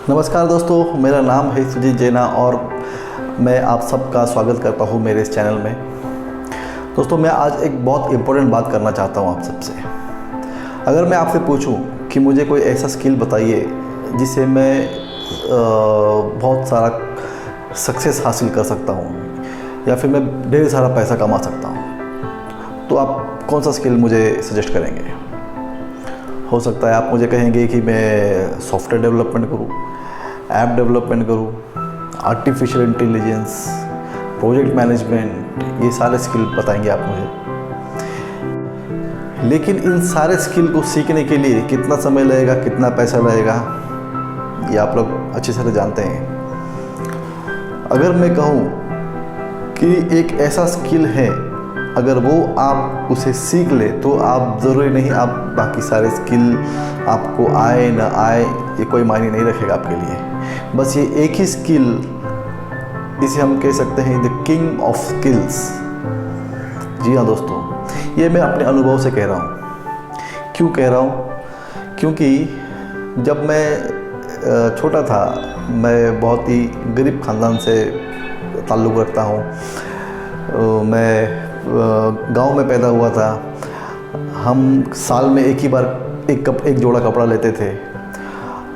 नमस्कार दोस्तों, मेरा नाम है सुजीत जैना और मैं आप सबका स्वागत करता हूं मेरे इस चैनल में। दोस्तों, मैं आज एक बहुत इम्पोर्टेंट बात करना चाहता हूं आप सबसे। अगर मैं आपसे पूछूं कि मुझे कोई ऐसा स्किल बताइए जिससे मैं बहुत सारा सक्सेस हासिल कर सकता हूं या फिर मैं ढेर सारा पैसा कमा सकता हूं, तो आप कौन सा स्किल मुझे सजेस्ट करेंगे? हो सकता है आप मुझे कहेंगे कि मैं सॉफ्टवेयर डेवलपमेंट करूं, ऐप डेवलपमेंट करूं, आर्टिफिशियल इंटेलिजेंस, प्रोजेक्ट मैनेजमेंट, ये सारे स्किल बताएंगे आप मुझे। लेकिन इन सारे स्किल को सीखने के लिए कितना समय लगेगा, कितना पैसा लगेगा, ये आप लोग अच्छी तरह जानते हैं। अगर मैं कहूँ कि एक ऐसा स्किल है, अगर वो आप उसे सीख ले तो आप ज़रूरी नहीं आप बाकी सारे स्किल आपको आए ना आए ये कोई मायने नहीं रखेगा आपके लिए। बस ये एक ही स्किल, इसे हम कह सकते हैं द किंग ऑफ स्किल्स। जी हाँ दोस्तों, ये मैं अपने अनुभव से कह रहा हूँ। क्यों कह रहा हूँ? क्योंकि जब मैं छोटा था, मैं बहुत ही गरीब ख़ानदान से ताल्लुक़ रखता हूँ। मैं गांव में पैदा हुआ था। हम साल में एक ही बार एक जोड़ा कपड़ा लेते थे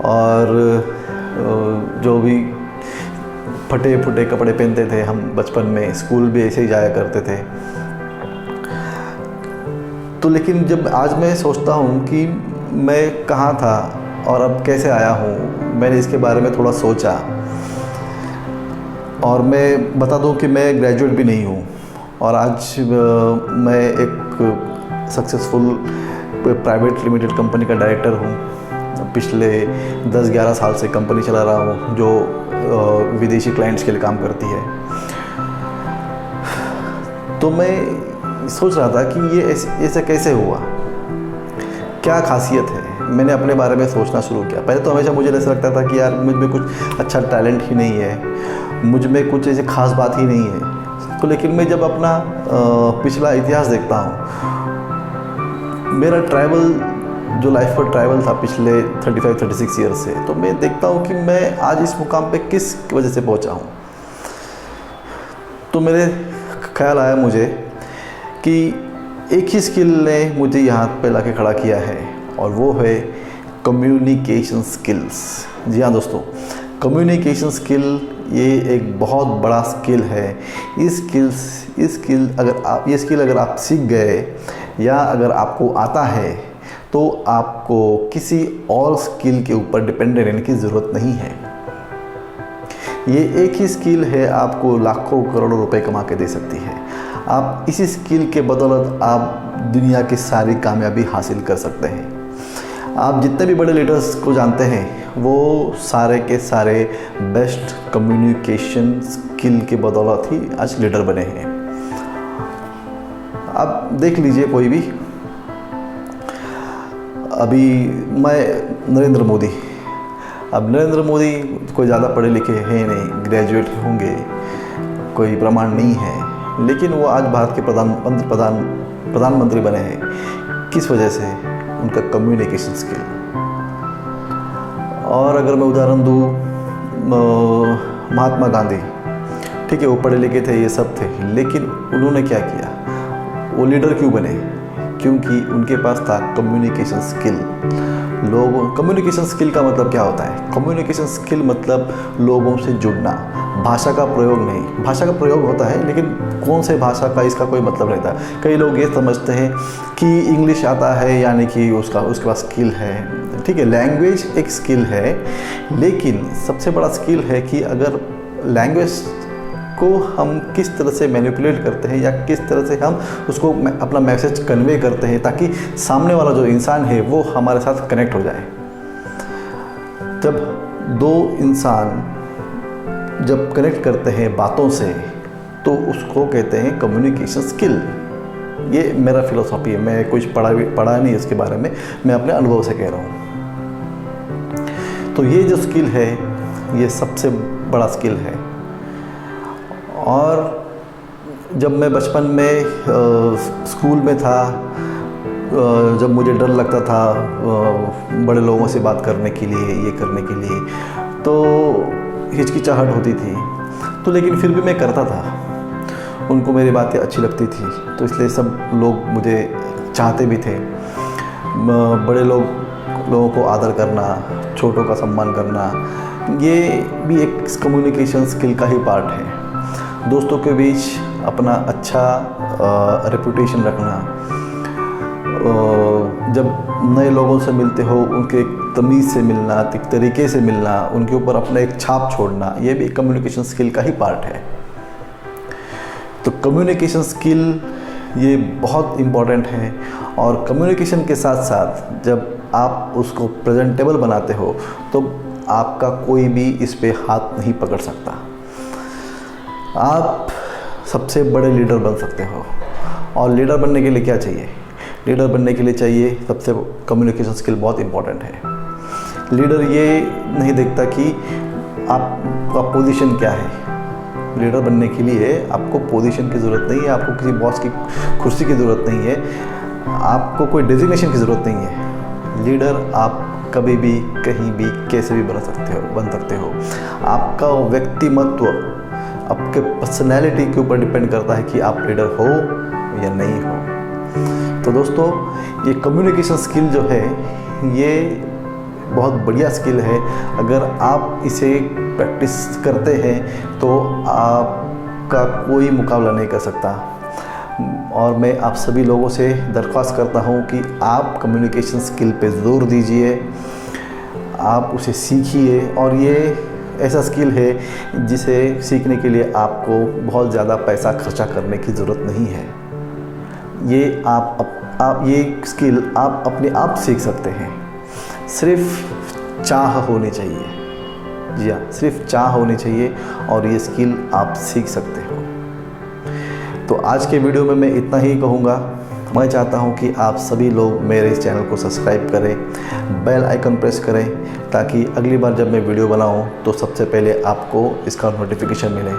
और जो भी फटे फुटे कपड़े पहनते थे हम बचपन में। स्कूल भी ऐसे ही जाया करते थे। तो लेकिन जब आज मैं सोचता हूँ कि मैं कहाँ था और अब कैसे आया हूँ, मैंने इसके बारे में थोड़ा सोचा। और मैं बता दूँ कि मैं ग्रेजुएट भी नहीं हूँ और आज मैं एक सक्सेसफुल प्राइवेट लिमिटेड कंपनी का डायरेक्टर हूँ। पिछले 10-11 साल से कंपनी चला रहा हूँ जो विदेशी क्लाइंट्स के लिए काम करती है। तो मैं सोच रहा था कि ये ऐसे कैसे हुआ, क्या खासियत है। मैंने अपने बारे में सोचना शुरू किया। पहले तो हमेशा मुझे ऐसा लगता था कि यार मुझ में कुछ अच्छा टैलेंट ही नहीं है, मुझ में कुछ ऐसी खास बात ही नहीं है। तो लेकिन मैं जब अपना पिछला इतिहास देखता हूँ, मेरा ट्रैवल जो लाइफ का ट्रैवल था पिछले 35-36 ईयर से, तो मैं देखता हूँ कि मैं आज इस मुकाम पे किस वजह से पहुँचा हूँ। तो मेरे ख्याल आया मुझे कि एक ही स्किल ने मुझे यहाँ पे लाके खड़ा किया है और वो है कम्युनिकेशन स्किल्स। जी हाँ दोस्तों, कम्युनिकेशन स्किल ये एक बहुत बड़ा स्किल है। ये स्किल अगर आप सीख गए या अगर आपको आता है तो आपको किसी और स्किल के ऊपर डिपेंडेंट रहने की ज़रूरत नहीं है। ये एक ही स्किल है, आपको लाखों करोड़ों रुपए कमा के दे सकती है। आप इसी स्किल के बदौलत आप दुनिया की सारी कामयाबी हासिल कर सकते हैं। आप जितने भी बड़े लीडर्स को जानते हैं वो सारे के सारे बेस्ट कम्युनिकेशन स्किल के बदौलत ही आज लीडर बने हैं। आप देख लीजिए कोई भी, अभी मैं नरेंद्र मोदी, अब नरेंद्र मोदी कोई ज़्यादा पढ़े लिखे हैं नहीं, ग्रेजुएट होंगे, कोई प्रमाण नहीं है, लेकिन वो आज भारत के प्रधानमंत्री बने हैं। किस वजह से? उनका कम्युनिकेशन स्किल। और अगर मैं उदाहरण दूँ, महात्मा गांधी, ठीक है, वो पढ़े लिखे थे, ये सब थे, लेकिन उन्होंने क्या किया? वो लीडर क्यों बने? क्योंकि उनके पास था कम्युनिकेशन स्किल। कम्युनिकेशन स्किल का मतलब क्या होता है? कम्युनिकेशन स्किल मतलब लोगों से जुड़ना, भाषा का प्रयोग नहीं। भाषा का प्रयोग होता है लेकिन कौन से भाषा का, इसका कोई मतलब नहीं था। कई लोग ये समझते हैं कि इंग्लिश आता है यानी कि उसके पास स्किल है। ठीक है, लैंग्वेज एक स्किल है, लेकिन सबसे बड़ा स्किल है कि अगर लैंग्वेज को हम किस तरह से मैनिपुलेट करते हैं या किस तरह से हम उसको अपना मैसेज कन्वे करते हैं ताकि सामने वाला जो इंसान है वो हमारे साथ कनेक्ट हो जाए। जब दो इंसान जब कनेक्ट करते हैं बातों से तो उसको कहते हैं कम्युनिकेशन स्किल। ये मेरा फिलोसॉफी है, मैं कुछ पढ़ा नहीं इसके बारे में, मैं अपने अनुभव से कह रहा हूँ। तो ये जो स्किल है ये सबसे बड़ा स्किल है। और जब मैं बचपन में स्कूल में था, जब मुझे डर लगता था बड़े लोगों से बात करने के लिए, ये करने के लिए, तो हिचकिचाहट होती थी, तो लेकिन फिर भी मैं करता था। उनको मेरी बातें अच्छी लगती थी, तो इसलिए सब लोग मुझे चाहते भी थे। बड़े लोगों को आदर करना, छोटों का सम्मान करना, ये भी एक कम्युनिकेशन स्किल का ही पार्ट है। दोस्तों के बीच अपना अच्छा रेपुटेशन रखना, जब नए लोगों से मिलते हो उनके तमीज़ से मिलना, एक तरीके से मिलना, उनके ऊपर अपना एक छाप छोड़ना, ये भी कम्युनिकेशन स्किल का ही पार्ट है। तो कम्युनिकेशन स्किल ये बहुत इम्पॉर्टेंट है। और कम्युनिकेशन के साथ साथ जब आप उसको प्रेजेंटेबल बनाते हो तो आपका कोई भी इस पे हाथ नहीं पकड़ सकता। आप सबसे बड़े लीडर बन सकते हो। और लीडर बनने के लिए क्या चाहिए? लीडर बनने के लिए चाहिए सबसे कम्युनिकेशन स्किल बहुत इम्पॉर्टेंट है। लीडर ये नहीं देखता कि आपका पोजीशन क्या है। लीडर बनने के लिए आपको पोजीशन की ज़रूरत नहीं है, आपको किसी बॉस की कुर्सी की ज़रूरत नहीं है, आपको कोई डेजिग्नेशन की ज़रूरत नहीं है। लीडर आप कभी भी, कहीं भी, कैसे भी बन सकते हो। आपका व्यक्तिमत्व, आपके पर्सनैलिटी के ऊपर डिपेंड करता है कि आप लीडर हो या नहीं हो। तो दोस्तों, ये कम्युनिकेशन स्किल जो है ये बहुत बढ़िया स्किल है। अगर आप इसे प्रैक्टिस करते हैं तो आपका कोई मुकाबला नहीं कर सकता। और मैं आप सभी लोगों से दरख्वास्त करता हूँ कि आप कम्युनिकेशन स्किल पे ज़ोर दीजिए, आप उसे सीखिए। और ये ऐसा स्किल है जिसे सीखने के लिए आपको बहुत ज़्यादा पैसा खर्चा करने की ज़रूरत नहीं है। ये ये स्किल आप अपने आप सीख सकते हैं। सिर्फ चाह होनी चाहिए। जी हाँ, सिर्फ चाह होनी चाहिए और ये स्किल आप सीख सकते हो। तो आज के वीडियो में मैं इतना ही कहूँगा। मैं चाहता हूँ कि आप सभी लोग मेरे इस चैनल को सब्सक्राइब करें, बेल आइकन प्रेस करें, ताकि अगली बार जब मैं वीडियो बनाऊँ तो सबसे पहले आपको इसका नोटिफिकेशन मिले।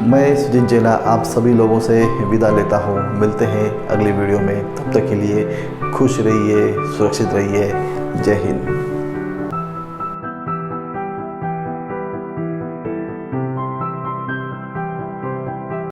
मैं सुजीत जेला आप सभी लोगों से विदा लेता हूँ। मिलते हैं अगली वीडियो में। तब तक के लिए खुश रहिए, सुरक्षित रहिए। जय हिंद।